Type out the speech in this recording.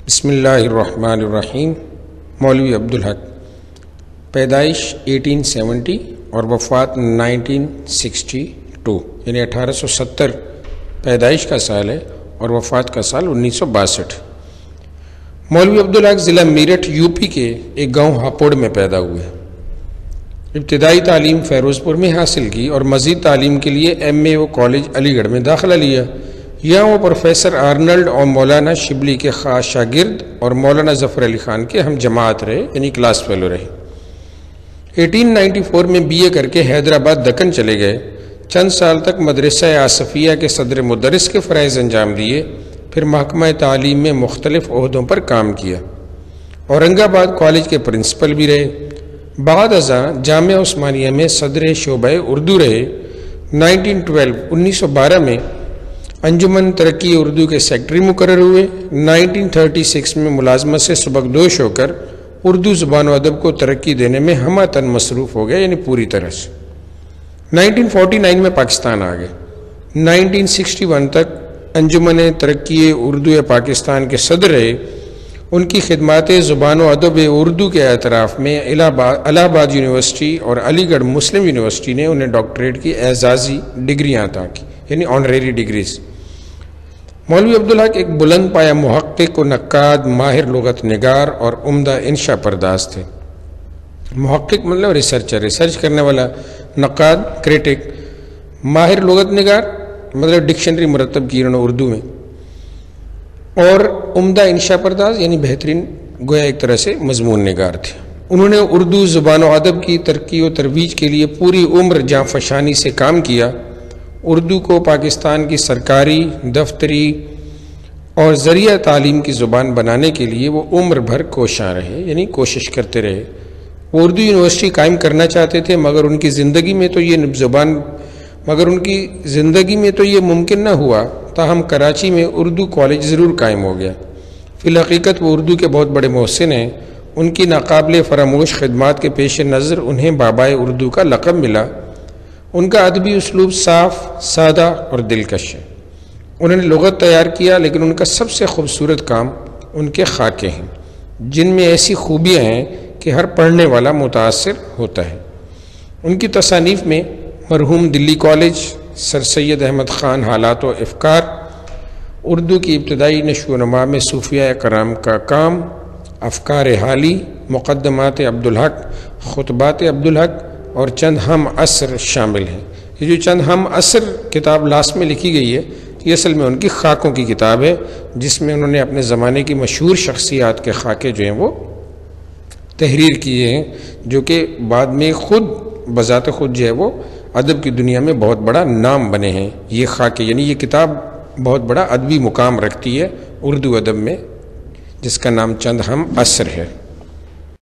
بسم اللہ الرحمن الرحیم۔ مولوی عبدالحق، پیدائش 1870 اور وفات 1962، یعنی 1870 پیدائش کا سال ہے اور وفات کا سال 1962۔ مولوی عبدالحق ضلع میرٹھ یو پی کے ایک گاؤں ہاپوڑ میں پیدا ہوئے۔ ابتدائی تعلیم فیروز پور میں حاصل کی اور مزید تعلیم کے لیے MAO کالج علی گڑھ میں داخلہ لیا۔ یہاں وہ پروفیسر آرنلڈ اور مولانا شبلی کے خاص شاگرد اور مولانا ظفر علی خان کے ہم جماعت رہے، یعنی کلاس فیلو رہے۔ 1894 میں BA کر کے حیدرآباد دکن چلے گئے۔ چند سال تک مدرسہ آصفیہ کے صدر مدرس کے فرائض انجام دیے، پھر محکمہ تعلیم میں مختلف عہدوں پر کام کیا۔ اورنگ آباد کالج کے پرنسپل بھی رہے۔ بعد ازاں جامعہ عثمانیہ میں صدر شعبہ اردو رہے۔ 1912 میں انجمن ترقی اردو کے سیکرٹری مقرر ہوئے۔ 1936 میں ملازمت سے سبکدوش ہو کر اردو زبان و ادب کو ترقی دینے میں ہمہ تن مصروف ہو گئے، یعنی پوری طرح سے۔ 1949 میں پاکستان آ گئے۔ 1961 تک انجمن ترقی اردو پاکستان کے صدر رہے۔ ان کی خدمات زبان و ادب اردو کے اعتراف میں الہ آباد یونیورسٹی اور علی گڑھ مسلم یونیورسٹی نے انہیں ڈاکٹریٹ کی اعزازی ڈگریاں عطا کی، یعنی آنریری ڈگریز۔ مولوی عبدالحق ایک بلند پایہ محقق و نقاد، ماہر لغت نگار اور عمدہ انشا پرداز تھے۔ محقق مطلب ریسرچ کرنے والا، نقاد کریٹک، ماہر لغت نگار مطلب ڈکشنری مرتب کی انہوں نے اردو میں، اور عمدہ انشا پرداز یعنی بہترین گویا ایک طرح سے مضمون نگار تھے۔ انہوں نے اردو زبان و ادب کی ترقی و ترویج کے لیے پوری عمر جاں فشانی سے کام کیا۔ اردو کو پاکستان کی سرکاری، دفتری اور ذریعہ تعلیم کی زبان بنانے کے لیے وہ عمر بھر کوشاں رہے، یعنی کوشش کرتے رہے۔ وہ اردو یونیورسٹی قائم کرنا چاہتے تھے، مگر ان کی زندگی میں تو یہ ممکن نہ ہوا۔ تاہم کراچی میں اردو کالج ضرور قائم ہو گیا۔ فی الحقیقت وہ اردو کے بہت بڑے محسن ہیں۔ ان کی ناقابل فراموش خدمات کے پیش نظر انہیں بابائے اردو کا لقب ملا۔ ان کا ادبی اسلوب صاف، سادہ اور دلکش ہے۔ انہوں نے لغت تیار کیا، لیکن ان کا سب سے خوبصورت کام ان کے خاکے ہیں، جن میں ایسی خوبیاں ہیں کہ ہر پڑھنے والا متاثر ہوتا ہے۔ ان کی تصانیف میں مرحوم دلی کالج، سر سید احمد خان حالات و افکار، اردو کی ابتدائی نشو و نما میں صوفیہ کرام کا کام، افکار حالی، مقدمات عبدالحق، خطبات عبدالحق اور چند ہم عصر شامل ہیں۔ یہ جو چند ہم عصر کتاب لاسٹ میں لکھی گئی ہے، یہ اصل میں ان کی خاکوں کی کتاب ہے، جس میں انہوں نے اپنے زمانے کی مشہور شخصیات کے خاکے جو ہیں وہ تحریر کیے ہیں، جو کہ بعد میں خود بذات خود جو ہے وہ ادب کی دنیا میں بہت بڑا نام بنے ہیں۔ یہ خاکے یعنی یہ کتاب بہت بڑا ادبی مقام رکھتی ہے اردو ادب میں، جس کا نام چند ہم عصر ہے۔